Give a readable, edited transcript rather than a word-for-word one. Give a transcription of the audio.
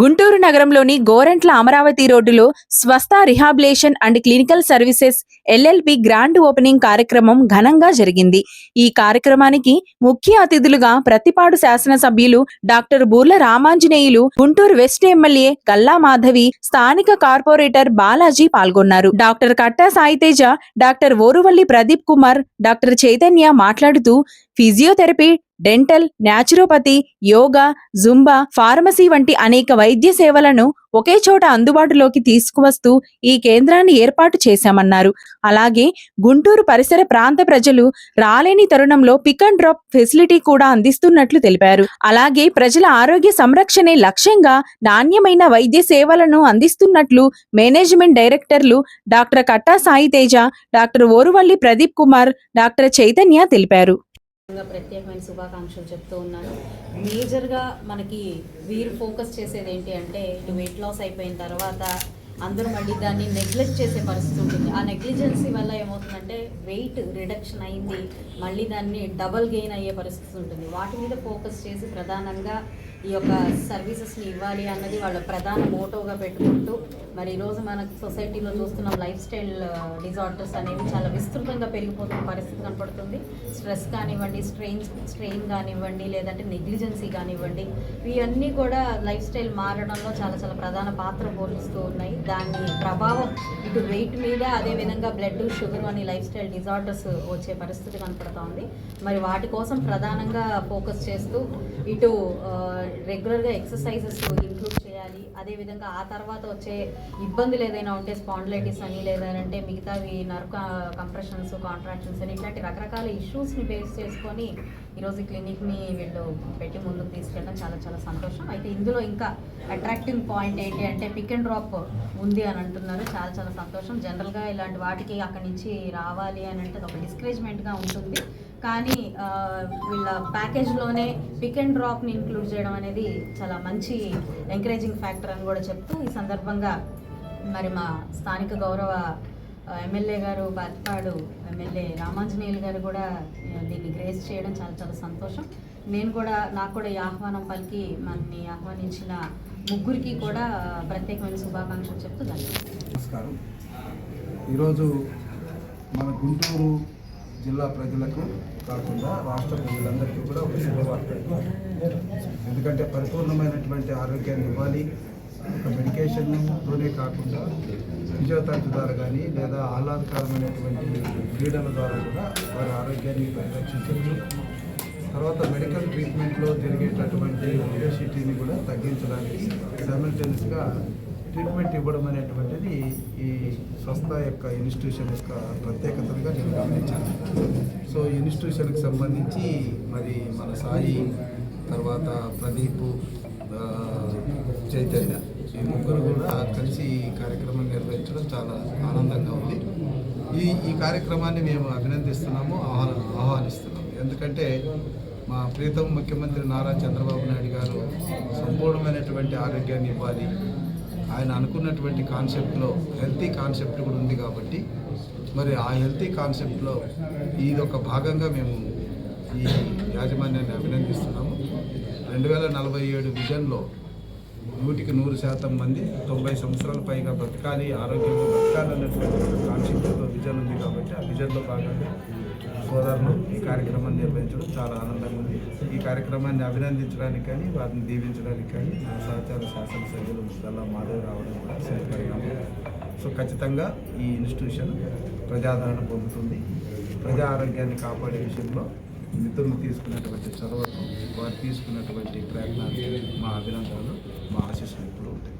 గుంటూరు నగరంలోని గోరంట్ల అమరావతి రోడ్డులో స్వస్థ rehabilitation and clinical services LLP grand opening కార్యక్రమం ఘనంగా జరిగింది. ఈ కార్యక్రమానికి ముఖ్య అతిథులుగా ప్రతిపాడు శాసనసభ్యులు doctor Burla Ramanjaneyulu, Guntur west MLA Galla Madhavi, స్థానిక కార్పొరేటర్ బాలాజీ పాల్గొన్నారు. డాక్టర్ కట్టా సాయితేజ, డాక్టర్ ఓరువల్లి ప్రదీప్ కుమార్, డాక్టర్ చైతన్య మాట్లాడుతూ physiotherapy, dental, naturopathy, yoga, Zumba, pharmacy వంటి అనేక వైద్య సేవలను ఒకే చోట అందుబాటులోకి తీసుకువస్తూ ఈ కేంద్రాన్ని ఏర్పాటు చేశామన్నారు. అలాగే గుంటూరు పరిసర ప్రాంత ప్రజలు రాలేని తరుణంలో పిక్ అండ్ డ్రాప్ ఫెసిలిటీ కూడా అందిస్తున్నట్లు తెలిపారు. అలాగే ప్రజల ఆరోగ్య సంరక్షణే లక్ష్యంగా నాణ్యమైన వైద్య సేవలను అందిస్తున్నట్లు మేనేజ్మెంట్ డైరెక్టర్లు డాక్టర్ కట్టా సాయితేజ, డాక్టర్ ఓరువల్లి ప్రదీప్ కుమార్, డాక్టర్ చైతన్య తెలిపారు. ప్రత్యేకమైన శుభాకాంక్షలు చెప్తూ ఉన్నాను. మేజర్గా మనకి వీరు ఫోకస్ చేసేది ఏంటి అంటే, ఇటు వెయిట్ లాస్ అయిపోయిన తర్వాత అందరూ మళ్ళీ దాన్ని నెగ్లెక్ట్ చేసే పరిస్థితి ఉంటుంది. ఆ నెగ్లిజెన్సీ వల్ల ఏమవుతుందంటే వెయిట్ రిడక్షన్ అయింది, మళ్ళీ దాన్ని డబల్ గెయిన్ అయ్యే పరిస్థితి ఉంటుంది. వాటి మీద ఫోకస్ చేసి ప్రధానంగా ఈ యొక్క సర్వీసెస్ని ఇవ్వాలి అన్నది వాళ్ళ ప్రధాన మోటోగా పెట్టుకుంటూ, మరి ఈరోజు మన సొసైటీలో చూస్తున్నాం లైఫ్ స్టైల్ డిజార్డర్స్ అనేవి చాలా విస్తృతంగా పెరిగిపోతున్న పరిస్థితి కనపడుతుంది. స్ట్రెస్ కానివ్వండి, స్ట్రెయిన్ కానివ్వండి, లేదంటే నెగ్లిజెన్సీ కానివ్వండి, ఇవన్నీ కూడా లైఫ్ స్టైల్ మారడంలో చాలా చాలా ప్రధాన పాత్ర పోషిస్తూ ఉన్నాయి. దాని ప్రభావం ఇటు వెయిట్ మీద, అదేవిధంగా బ్లడ్, షుగర్ అని లైఫ్ స్టైల్ డిజార్డర్స్ వచ్చే పరిస్థితి కనపడుతూ ఉంది. మరి వాటి కోసం ప్రధానంగా ఫోకస్ చేస్తూ ఇటు రెగ్యులర్గా ఎక్సర్సైజెస్ ఇంక్లూడ్ చేయాలి. అదేవిధంగా ఆ తర్వాత వచ్చే ఇబ్బందులు ఏదైనా ఉంటే స్పాండిలైటిస్ అని, లేదంటే మిగతావి నర్వ్ కంప్రెషన్స్, కాంట్రాక్షన్స్ అని, ఇట్లాంటి రకరకాల ఇష్యూస్ని బేస్ చేసుకొని ఈరోజు ఈ క్లినిక్ని వీళ్ళు పెట్టి ముందుకు తీసుకెళ్ళడం చాలా చాలా సంతోషం. అయితే ఇందులో ఇంకా అట్రాక్టివ్ పాయింట్ ఏంటి అంటే పిక్ అండ్ డ్రాప్ ఉంది అని అంటున్నారు. చాలా చాలా సంతోషం. జనరల్గా ఇలాంటి వాటికి అక్కడి నుంచి రావాలి అని అంటే ఒక డిస్కరేజ్మెంట్గా ఉంటుంది. కానీ వీళ్ళ ప్యాకేజ్లోనే పిక్ అండ్ డ్రాప్ని ఇంక్లూడ్ చేయడం అనేది చాలా మంచి ఎంకరేజింగ్ ఫ్యాక్టర్ అని కూడా చెప్తూ, ఈ సందర్భంగా మరి మా స్థానిక గౌరవ ఎమ్మెల్యే గారు, ప్రతిపాడు ఎమ్మెల్యే రామాంజనేయులు గారు కూడా దీన్ని గ్రేస్ చేయడం చాలా చాలా సంతోషం. నాకు కూడా ఈ ఆహ్వానం పలికి మనని ఆహ్వానించిన ముగ్గురికి కూడా ప్రత్యేకమైన శుభాకాంక్షలు చెప్తూ నమస్కారం. ఈరోజు మన గుంటూరు జిల్లా ప్రజలకు కాకుండా రాష్ట్ర ప్రజలందరికీ కూడా ఒక శుభవార్త. ఎందుకంటే పరిపూర్ణమైనటువంటి ఆరోగ్యాన్ని ఇవ్వాలి. ఒక మెడికేషన్తోనే కాకుండా ఫిజియోథెరపీ ద్వారా కానీ, లేదా ఆహ్లాదకరమైనటువంటి క్రీడల ద్వారా కూడా వారి ఆరోగ్యాన్ని పరిరక్షించవచ్చు. తర్వాత మెడికల్ ట్రీట్మెంట్లో జరిగేటటువంటి ఒబేసిటీని కూడా తగ్గించడానికి సైమల్టేనియస్గా ట్రీట్మెంట్ ఇవ్వడం అనేటువంటిది ఈ సంస్థ యొక్క ఇన్స్టిట్యూషన్ యొక్క ప్రత్యేకతగా నేను గమనించాను. సో ఇన్స్టిట్యూషన్కి సంబంధించి మరి మన సాయి, తర్వాత ప్రదీప్, చైతన్య, ఈ ముగ్గురు కూడా కలిసి ఈ కార్యక్రమం నిర్వహించడం చాలా ఆనందంగా ఉంది. ఈ కార్యక్రమాన్ని మేము అభినందిస్తున్నాము, ఆహ్వానిస్తున్నాము. ఎందుకంటే మా ప్రీతం ముఖ్యమంత్రి నారా చంద్రబాబు నాయుడు గారు సంపూర్ణమైనటువంటి ఆరోగ్యాన్ని ఇవ్వాలి, ఆయన అనుకున్నటువంటి కాన్సెప్ట్లో హెల్తీ కాన్సెప్ట్ కూడా ఉంది కాబట్టి, మరి ఆ హెల్తీ కాన్సెప్ట్లో ఇదొక భాగంగా మేము ఈ యాజమాన్యాన్ని అభినందిస్తున్నాము. 2047 విజన్లో 100% మంది 90 సంవత్సరాల పైగా బ్రతకాలి, ఆరోగ్యంగా బ్రతకాలి అన్నటువంటి కాన్సెప్ట్తో విజన్ ఉంది కాబట్టి, ఆ విజన్లో భాగంగా సోదరులు ఈ కార్యక్రమాన్ని నిర్వహించడం చాలా ఆనందంగా ఉంది. ఈ కార్యక్రమాన్ని అభినందించడానికి కానీ, వారిని దీవించడానికి కానీ నా సహచార శాసనసభ్యులు గల్లా మాధవ్ రావడం కూడా సరిపరిణామం. సో ఖచ్చితంగా ఈ ఇన్స్టిట్యూషన్ ప్రజాదరణ పొందుతుంది. ప్రజా ఆరోగ్యాన్ని కాపాడే విషయంలో మిత్రులు తీసుకున్నటువంటి చొరవకు, వారు తీసుకున్నటువంటి ప్రయత్నానికి మా అభినందనలు, మా ఆశీస్సులు ఎప్పుడూ ఉంటాయి.